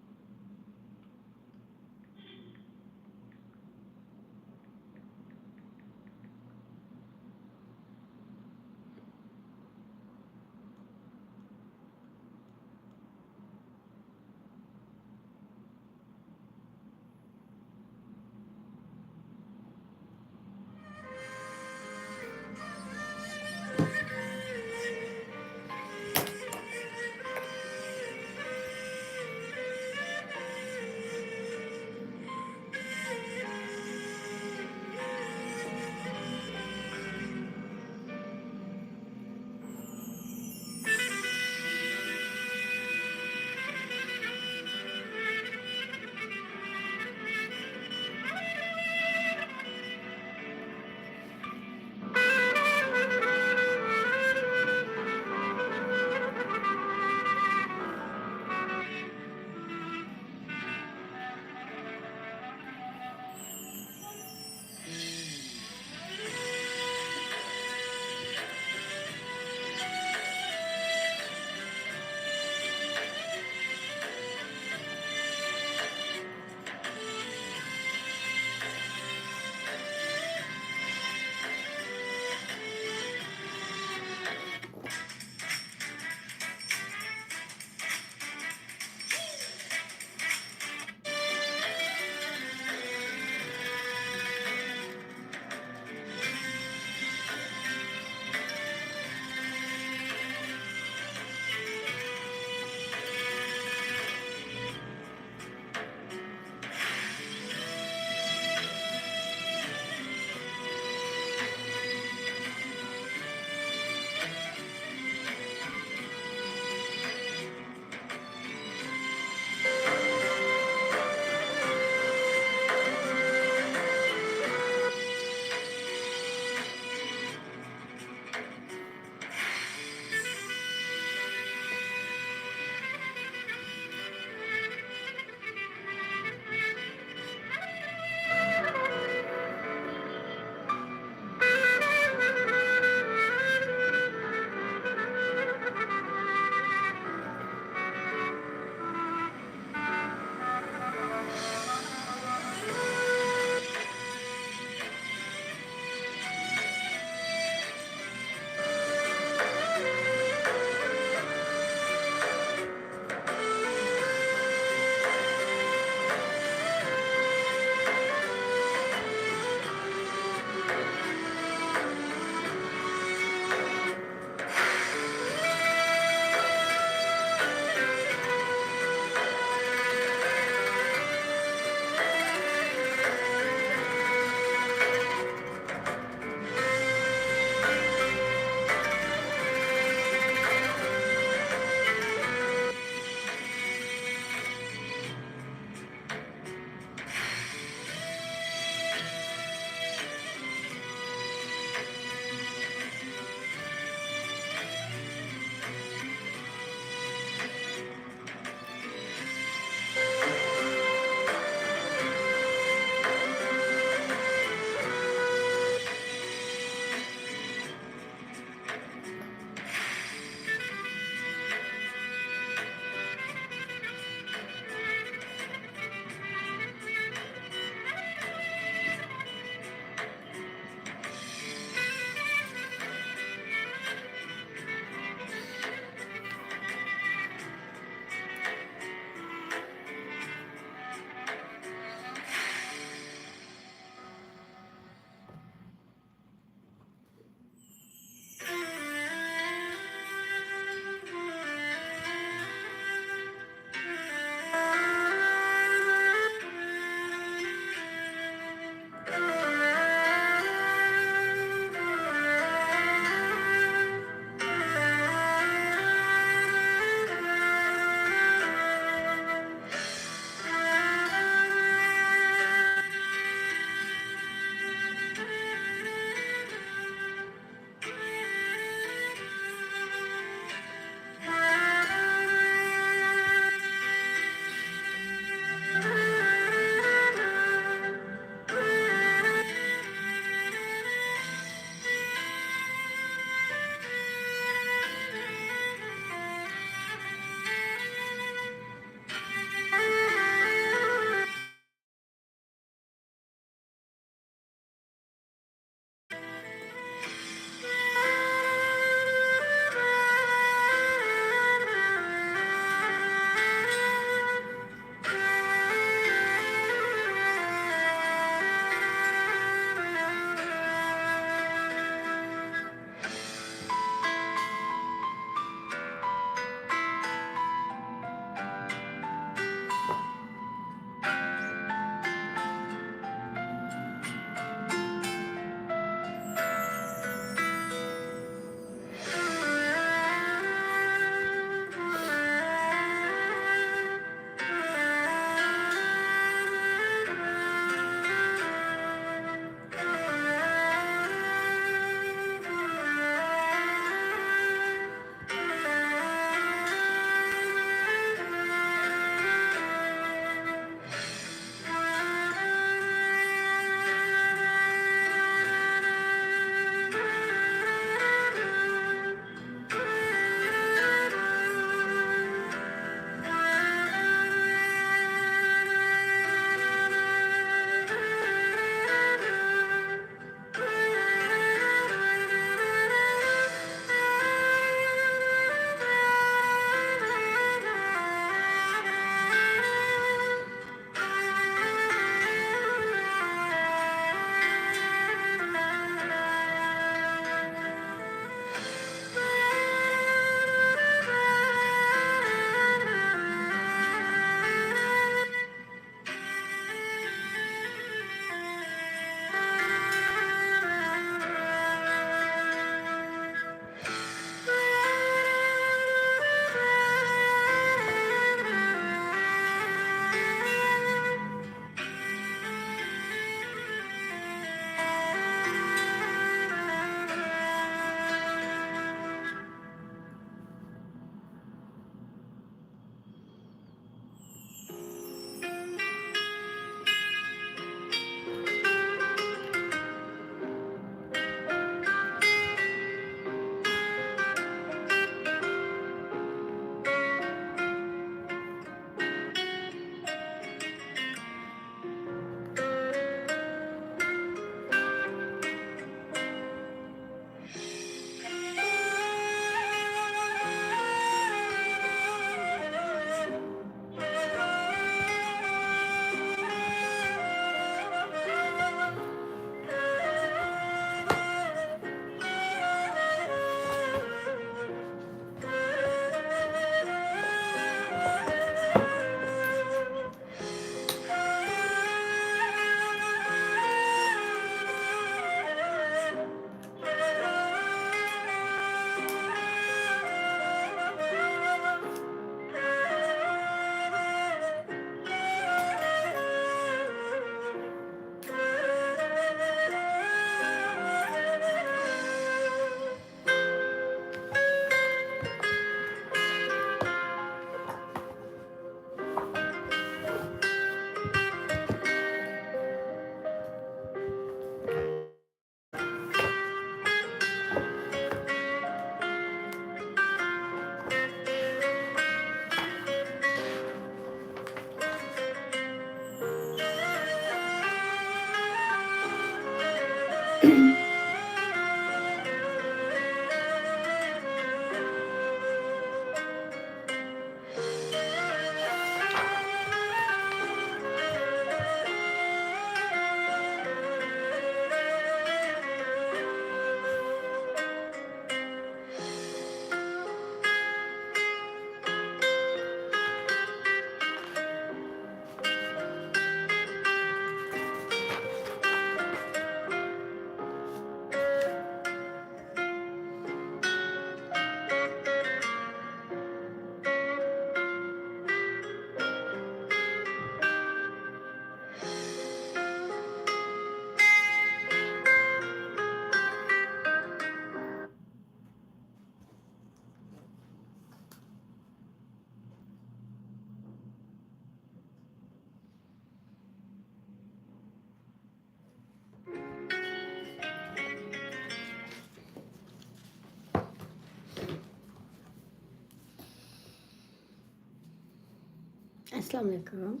Assalomu alaykum.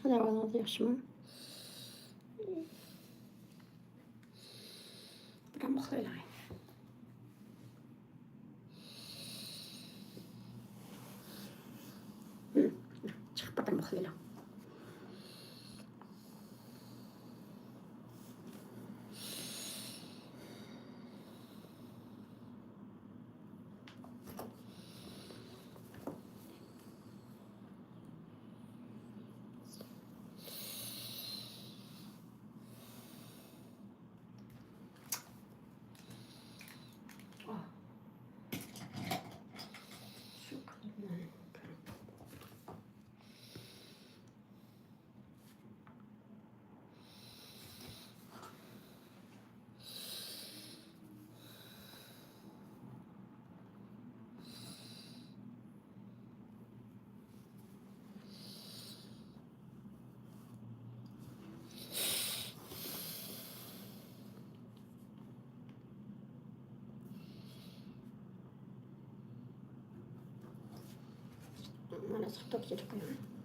Ahvolingiz yaxshimi? Biram uxlayman. Chiqib biram uxlayman. Shu qilib mana chiqib ketib qo'yaman.